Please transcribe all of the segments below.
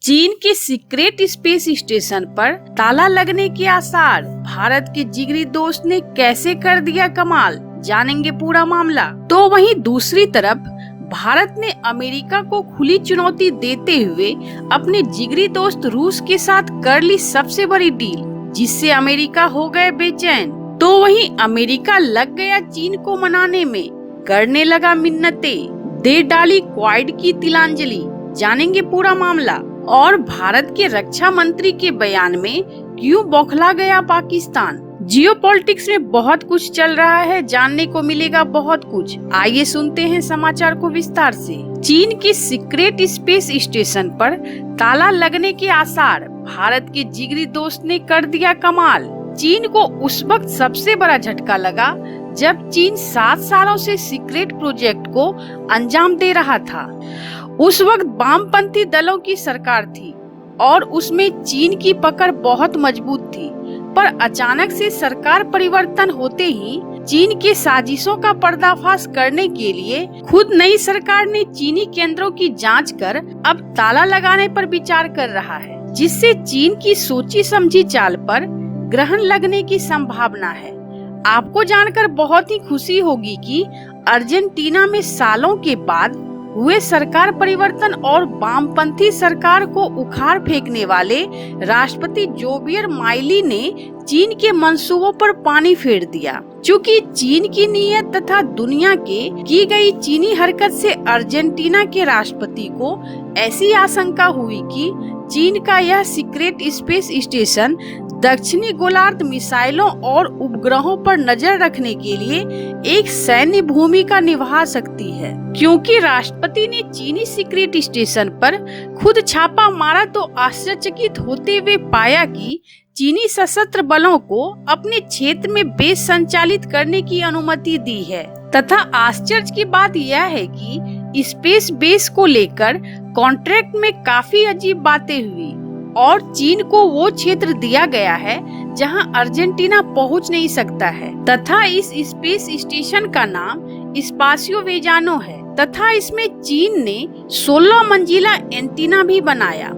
चीन के secret space station पर ताला लगने के आसार, भारत के जिगरी दोस्त ने कैसे कर दिया कमाल, जानेंगे पूरा मामला। तो वहीं दूसरी तरफ भारत ने अमेरिका को खुली चुनौती देते हुए अपने जिगरी दोस्त रूस के साथ कर ली सबसे बड़ी डील, जिससे अमेरिका हो गए बेचैन। तो वहीं अमेरिका लग गया चीन को मनाने में, करने लगा मिन्नतें, दे डाली क्वाड की तिलांजलि, जानेंगे पूरा मामला। और भारत के रक्षा मंत्री के बयान में क्यों बौखला गया पाकिस्तान। जियोपॉलिटिक्स में बहुत कुछ चल रहा है, जानने को मिलेगा बहुत कुछ। आइए सुनते हैं समाचार को विस्तार से। चीन के सीक्रेट स्पेस स्टेशन पर ताला लगने के आसार, भारत के जिगरी दोस्त ने कर दिया कमाल। चीन को उस वक्त सबसे बड़ा झटका लगा जब चीन 7 सालों से सीक्रेट प्रोजेक्ट को अंजाम दे रहा था। उस वक्त वामपंथी दलों की सरकार थी और उसमें चीन की पकड़ बहुत मजबूत थी, पर अचानक से सरकार परिवर्तन होते ही चीन के साजिशों का पर्दाफाश करने के लिए खुद नई सरकार ने चीनी केंद्रों की जांच कर अब ताला लगाने पर विचार कर रहा है, जिससे चीन की सोची समझी चाल पर ग्रहण लगने की संभावना है। आपको जानकर बहुत ही खुशी होगी कि अर्जेंटीना में सालों के बाद हुए सरकार परिवर्तन और वामपंथी सरकार को उखाड़ फेंकने वाले राष्ट्रपति जोवियर माइली ने चीन के मंसूबों पर पानी फेर दिया। चूँकि चीन की नीयत तथा दुनिया के की गई चीनी हरकत से अर्जेंटीना के राष्ट्रपति को ऐसी आशंका हुई कि चीन का यह सीक्रेट स्पेस स्टेशन दक्षिणी गोलार्ध मिसाइलों और उपग्रहों पर नजर रखने के लिए एक सैन्य भूमिका निभा सकती है। क्योंकि राष्ट्रपति ने चीनी सीक्रेट स्टेशन पर खुद छापा मारा तो आश्चर्यचकित होते हुए पाया कि चीनी सशस्त्र बलों को अपने क्षेत्र में बेस संचालित करने की अनुमति दी है। तथा आश्चर्य की बात यह है कि स्पेस बेस को लेकर कॉन्ट्रैक्ट में काफी अजीब बातें हुई और चीन को वो क्षेत्र दिया गया है जहां अर्जेंटीना पहुंच नहीं सकता है। तथा इस स्पेस स्टेशन का नाम स्पासियो वेजानो है तथा इसमें चीन ने 16 मंजिला एंटीना भी बनाया,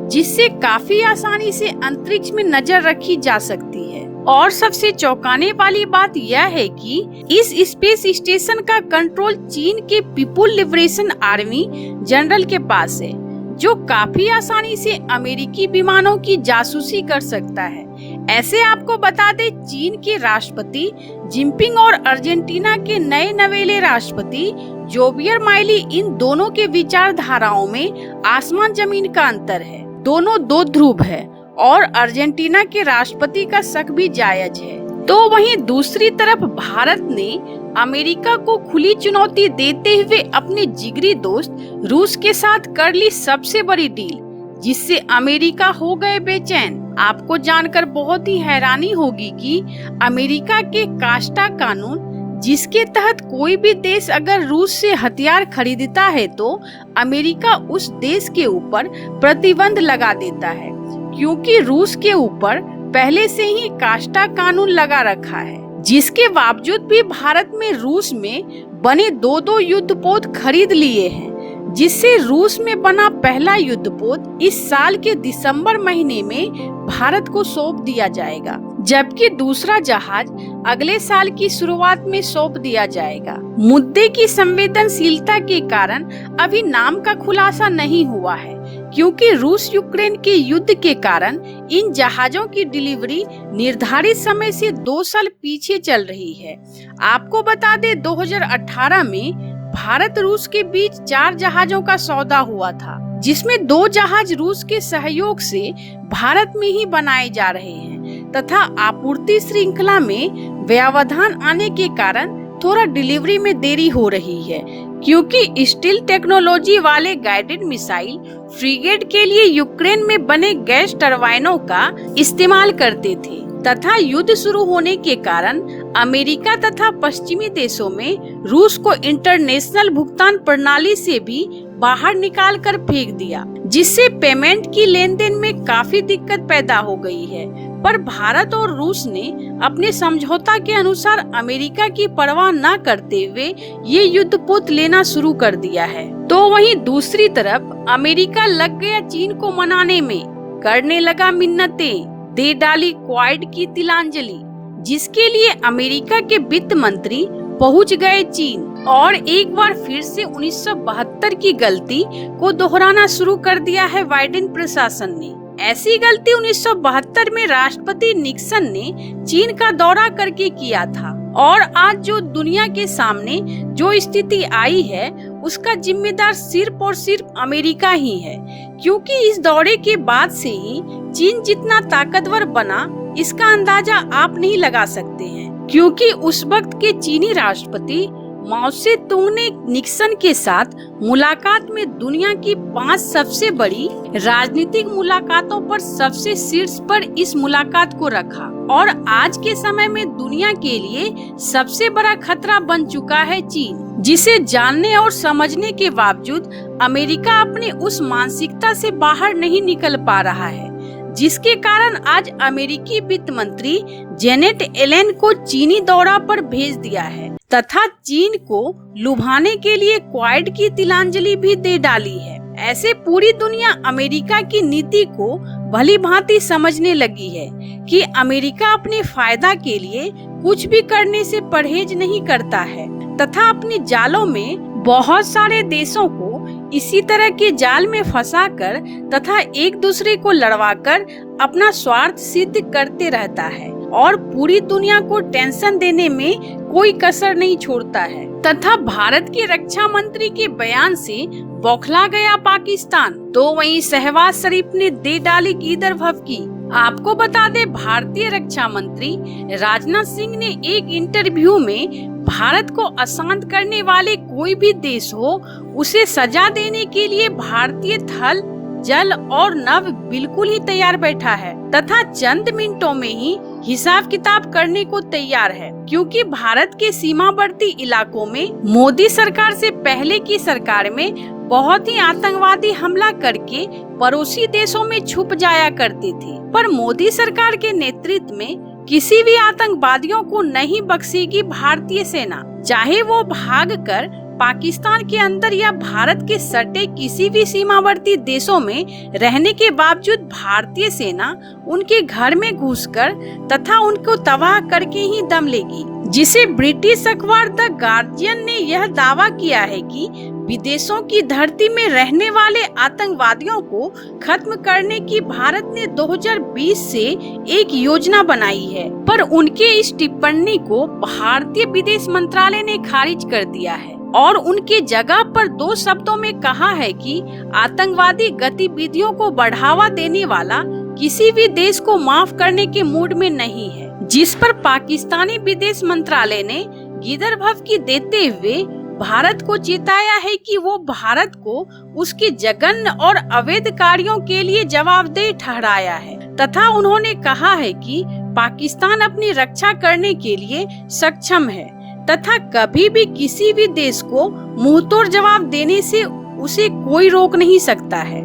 जिससे काफी आसानी से अंतरिक्ष में नजर रखी जा सकती है। और सबसे चौंकाने वाली बात यह है कि इस स्पेस स्टेशन का कंट्रोल चीन के पीपुल लिबरेशन आर्मी जनरल के पास है, जो काफी आसानी से अमेरिकी विमानों की जासूसी कर सकता है। ऐसे आपको बता दें, चीन के राष्ट्रपति जिनपिंग और अर्जेंटीना के नए नवेले राष्ट्रपति जोवियर माइली, इन दोनों के विचारधाराओं में आसमान जमीन का अंतर है। दोनों दो ध्रुव है और अर्जेंटीना के राष्ट्रपति का शक भी जायज है। तो वहीं दूसरी तरफ भारत ने अमेरिका को खुली चुनौती देते हुए अपने जिगरी दोस्त रूस के साथ कर ली सबसे बड़ी डील, जिससे अमेरिका हो गए बेचैन। आपको जानकर बहुत ही हैरानी होगी कि अमेरिका के कास्टा कानून, जिसके तहत कोई भी देश अगर रूस से हथियार खरीदता है तो अमेरिका उस देश के ऊपर प्रतिबंध लगा देता है, क्योंकि रूस के ऊपर पहले से ही कास्टा कानून लगा रखा है। जिसके बावजूद भी भारत में रूस में बने 2 युद्धपोत खरीद लिए हैं, जिससे रूस में बना पहला युद्धपोत इस साल के दिसंबर महीने में भारत को सौंप दिया जाएगा, जबकि दूसरा जहाज अगले साल की शुरुआत में सौंप दिया जाएगा। मुद्दे की संवेदनशीलता के कारण अभी नाम का खुलासा नहीं हुआ है, क्योंकि रूस यूक्रेन के युद्ध के कारण इन जहाजों की डिलीवरी निर्धारित समय से 2 साल पीछे चल रही है। आपको बता दें, 2018 में भारत रूस के बीच 4 जहाजों का सौदा हुआ था, जिसमें 2 जहाज रूस के सहयोग से भारत में ही बनाए जा रहे हैं तथा आपूर्ति श्रृंखला में व्यवधान आने के कारण थोड़ा डिलीवरी में देरी हो रही है, क्योंकि स्टील टेक्नोलॉजी वाले गाइडेड मिसाइल फ्रिगेट के लिए यूक्रेन में बने गैस टरबाइनों का इस्तेमाल करते थे तथा युद्ध शुरू होने के कारण अमेरिका तथा पश्चिमी देशों में रूस को इंटरनेशनल भुगतान प्रणाली से भी बाहर निकाल कर फेंक दिया, जिससे पेमेंट की लेन देन में काफी दिक्कत पैदा हो गई है। पर भारत और रूस ने अपने समझौता के अनुसार अमेरिका की परवाह न करते हुए ये युद्ध पोत लेना शुरू कर दिया है। तो वहीं दूसरी तरफ अमेरिका लग गया चीन को मनाने में, करने लगा मिन्नतें, दे डाली क्वाड की तिलांजलि, जिसके लिए अमेरिका के वित्त मंत्री पहुंच गए चीन और एक बार फिर से 1972 की गलती को दोहराना शुरू कर दिया है बाइडेन प्रशासन ने। ऐसी गलती 1972 में राष्ट्रपति निक्सन ने चीन का दौरा करके किया था और आज जो दुनिया के सामने जो स्थिति आई है उसका जिम्मेदार सिर्फ और सिर्फ अमेरिका ही है, क्योंकि इस दौरे के बाद से ही चीन जितना ताकतवर बना इसका अंदाजा आप नहीं लगा सकते हैं, क्योंकि उस वक्त के चीनी राष्ट्रपति माओ से तुंग ने निक्सन के साथ मुलाकात में दुनिया की 5 सबसे बड़ी राजनीतिक मुलाकातों पर सबसे शीर्ष पर इस मुलाकात को रखा और आज के समय में दुनिया के लिए सबसे बड़ा खतरा बन चुका है चीन, जिसे जानने और समझने के बावजूद अमेरिका अपनी उस मानसिकता से बाहर नहीं निकल पा रहा है, जिसके कारण आज अमेरिकी वित्त मंत्री जेनेट येलेन को चीनी दौरा पर भेज दिया है तथा चीन को लुभाने के लिए क्वाड की तिलांजलि भी दे डाली है। ऐसे पूरी दुनिया अमेरिका की नीति को भली भांति समझने लगी है कि अमेरिका अपने फायदा के लिए कुछ भी करने से परहेज नहीं करता है तथा अपने जालों में बहुत सारे देशों को इसी तरह के जाल में फंसाकर तथा एक दूसरे को लड़वाकर अपना स्वार्थ सिद्ध करते रहता है और पूरी दुनिया को टेंशन देने में कोई कसर नहीं छोड़ता है तथा भारत के रक्षा मंत्री के बयान से बौखला गया पाकिस्तान। तो वहीं शहबाज शरीफ ने दे डाली गीदड़ भभकी। आपको बता दे, भारतीय रक्षा मंत्री राजनाथ सिंह ने एक इंटरव्यू में भारत को अशांत करने वाले कोई भी देश हो उसे सजा देने के लिए भारतीय थल जल और नभ बिल्कुल ही तैयार बैठा है तथा चंद मिनटों में ही हिसाब किताब करने को तैयार है, क्योंकि भारत के सीमावर्ती इलाकों में मोदी सरकार से पहले की सरकार में बहुत ही आतंकवादी हमला करके पड़ोसी देशों में छुप जाया करते थे, पर मोदी सरकार के नेतृत्व में किसी भी आतंकवादियों को नहीं बख्शेगी भारतीय सेना, चाहे वो भाग कर पाकिस्तान के अंदर या भारत के सटे किसी भी सीमावर्ती देशों में रहने के बावजूद भारतीय सेना उनके घर में घुसकर तथा उनको तबाह करके ही दम लेगी। जिसे ब्रिटिश अखबार द गार्जियन ने यह दावा किया है कि विदेशों की धरती में रहने वाले आतंकवादियों को खत्म करने की भारत ने 2020 से एक योजना बनाई है, पर उनके इस टिप्पणी को भारतीय विदेश मंत्रालय ने खारिज कर दिया है और उनके जगह पर 2 शब्दों में कहा है कि आतंकवादी गतिविधियों को बढ़ावा देने वाला किसी भी देश को माफ करने के मूड में नहीं है, जिस पर पाकिस्तानी विदेश मंत्रालय ने गीदड़ भभकी देते हुए भारत को चेताया है कि वो भारत को उसके जघन्य और अवैध कार्यों के लिए जवाबदेह ठहराया है तथा उन्होंने कहा है कि पाकिस्तान अपनी रक्षा करने के लिए सक्षम है तथा कभी भी किसी भी देश को मुंहतोड़ जवाब देने से उसे कोई रोक नहीं सकता है।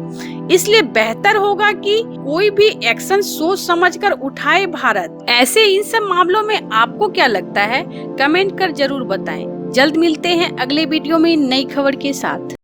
इसलिए बेहतर होगा कि कोई भी एक्शन सोच समझकर उठाए भारत। ऐसे इन सब मामलों में आपको क्या लगता है, कमेंट कर जरूर बताएं। जल्द मिलते हैं अगले वीडियो में नई खबर के साथ।